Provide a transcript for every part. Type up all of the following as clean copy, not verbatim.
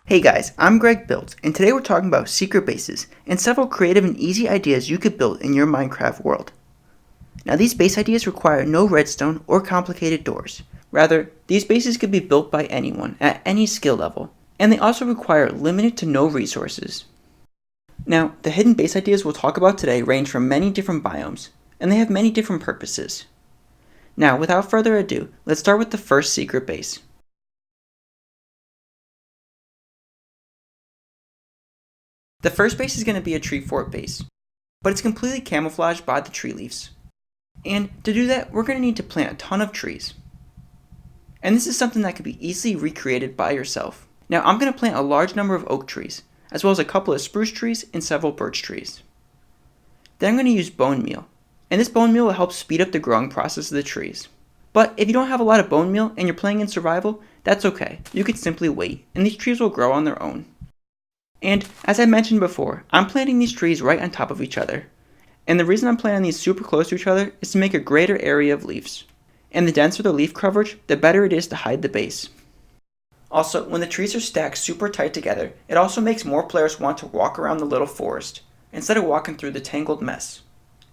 Hey guys, I'm Greg Builds, and today we're talking about secret bases and several creative and easy ideas you could build in your Minecraft world. Now these base ideas require no redstone or complicated doors. Rather, these bases could be built by anyone at any skill level, and they also require limited to no resources. Now, the hidden base ideas we'll talk about today range from many different biomes, and they have many different purposes. Now, without further ado, let's start with the first secret base. The first base is going to be a tree fort base, but it's completely camouflaged by the tree leaves. And to do that, we're going to need to plant a ton of trees. And this is something that can be easily recreated by yourself. Now I'm going to plant a large number of oak trees, as well as a couple of spruce trees and several birch trees. Then I'm going to use bone meal, and this bone meal will help speed up the growing process of the trees. But if you don't have a lot of bone meal and you're playing in survival, that's okay. You can simply wait, and these trees will grow on their own. And as I mentioned before, I'm planting these trees right on top of each other. And the reason I'm planting these super close to each other is to make a greater area of leaves. And the denser the leaf coverage, the better it is to hide the base. Also, when the trees are stacked super tight together, it also makes more players want to walk around the little forest, instead of walking through the tangled mess.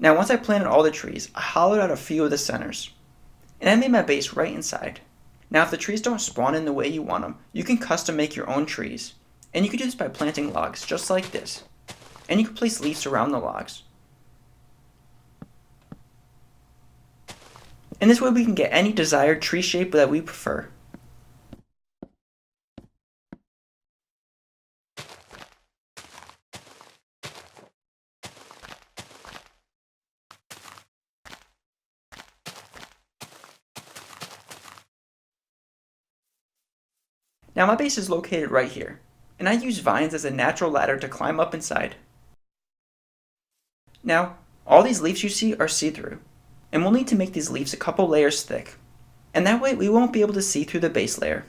Now once I planted all the trees, I hollowed out a few of the centers. And I made my base right inside. Now if the trees don't spawn in the way you want them, you can custom make your own trees. And you can do this by planting logs, just like this. And you can place leaves around the logs. And this way we can get any desired tree shape that we prefer. Now my base is located right here, and I use vines as a natural ladder to climb up inside. Now, all these leaves you see are see-through, and we'll need to make these leaves a couple layers thick, and that way we won't be able to see through the base layer.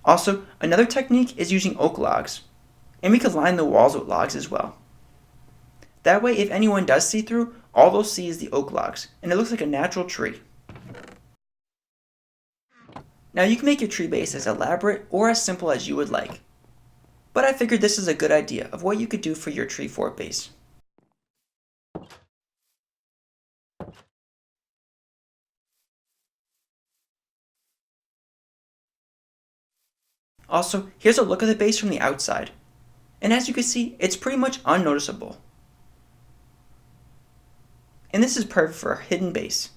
Also, another technique is using oak logs, and we could line the walls with logs as well. That way if anyone does see through, all they'll see is the oak logs, and it looks like a natural tree. Now you can make your tree base as elaborate or as simple as you would like, but I figured this is a good idea of what you could do for your tree fort base. Also, here's a look of the base from the outside, and as you can see, it's pretty much unnoticeable. And this is perfect for a hidden base.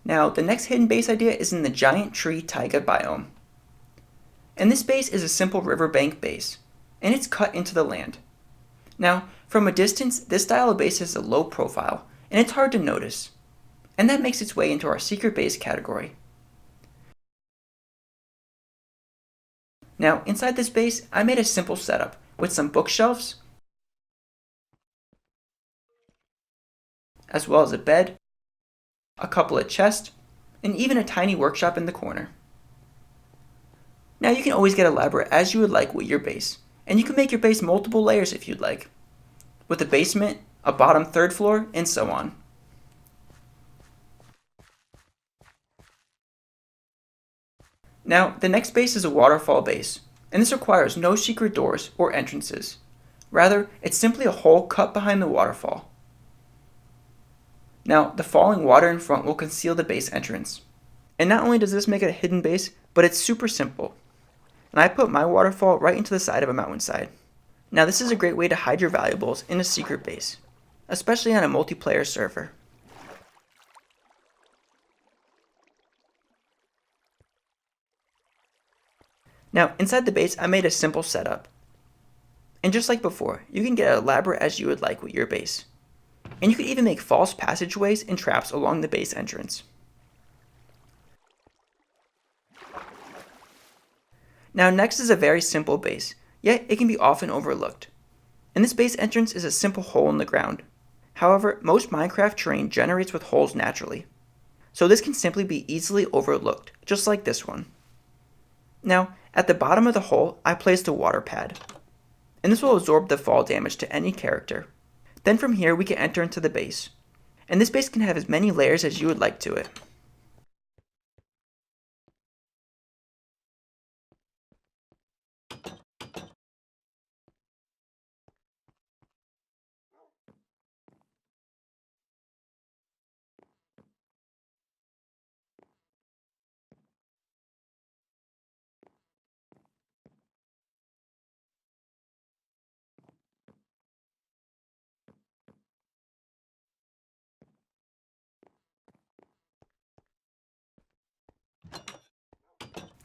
Now, the next hidden base idea is in the giant tree taiga biome. And this base is a simple riverbank base, and it's cut into the land. Now, from a distance, this style of base has a low profile, and it's hard to notice. And that makes its way into our secret base category. Now, inside this base, I made a simple setup with some bookshelves, as well as a bed, a couple of chests, and even a tiny workshop in the corner. Now you can always get elaborate as you would like with your base, and you can make your base multiple layers if you'd like, with a basement, a bottom third floor, and so on. Now the next base is a waterfall base, and this requires no secret doors or entrances. Rather, it's simply a hole cut behind the waterfall. Now, the falling water in front will conceal the base entrance. And not only does this make it a hidden base, but it's super simple. And I put my waterfall right into the side of a mountainside. Now this is a great way to hide your valuables in a secret base, especially on a multiplayer server. Now inside the base I made a simple setup. And just like before, you can get elaborate as you would like with your base. And you could even make false passageways and traps along the base entrance. Now next is a very simple base, yet it can be often overlooked. And this base entrance is a simple hole in the ground. However, most Minecraft terrain generates with holes naturally. So this can simply be easily overlooked, just like this one. Now, at the bottom of the hole, I placed a water pad, and this will absorb the fall damage to any character. Then from here, we can enter into the base, and this base can have as many layers as you would like to it.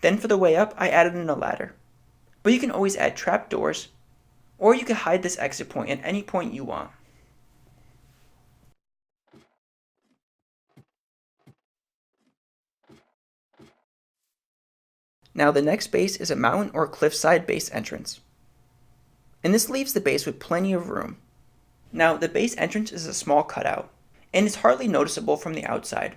Then for the way up, I added in a ladder. But you can always add trapdoors, or you can hide this exit point at any point you want. Now the next base is a mountain or cliffside base entrance. And this leaves the base with plenty of room. Now the base entrance is a small cutout, and it's hardly noticeable from the outside.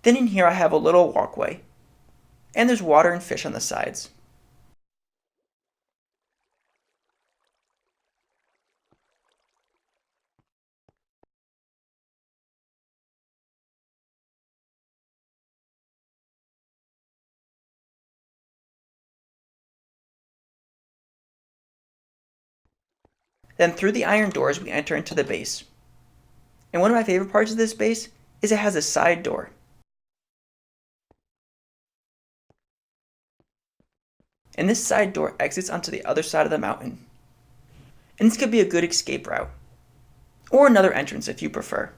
Then in here I have a little walkway, and there's water and fish on the sides. Then through the iron doors we enter into the base. And one of my favorite parts of this base is it has a side door. And this side door exits onto the other side of the mountain. And this could be a good escape route, or another entrance if you prefer.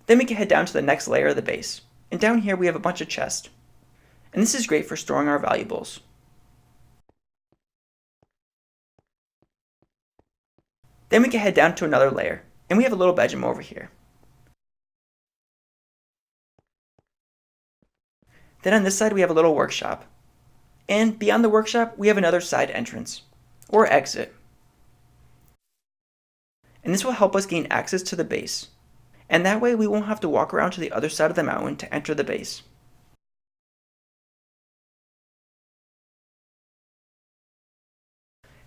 Then we can head down to the next layer of the base, and down here we have a bunch of chests. And this is great for storing our valuables. Then we can head down to another layer, and we have a little bedroom over here. Then on this side we have a little workshop. And beyond the workshop we have another side entrance, or exit. And this will help us gain access to the base. And that way we won't have to walk around to the other side of the mountain to enter the base.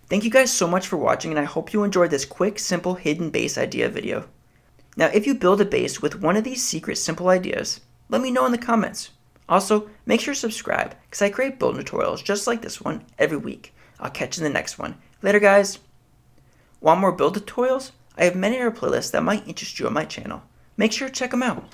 Thank you guys so much for watching, and I hope you enjoyed this quick, simple hidden base idea video. Now if you build a base with one of these secret simple ideas, let me know in the comments. Also, make sure to subscribe, because I create build tutorials just like this one every week. I'll catch you in the next one. Later guys! Want more build tutorials? I have many other playlists that might interest you on my channel. Make sure to check them out.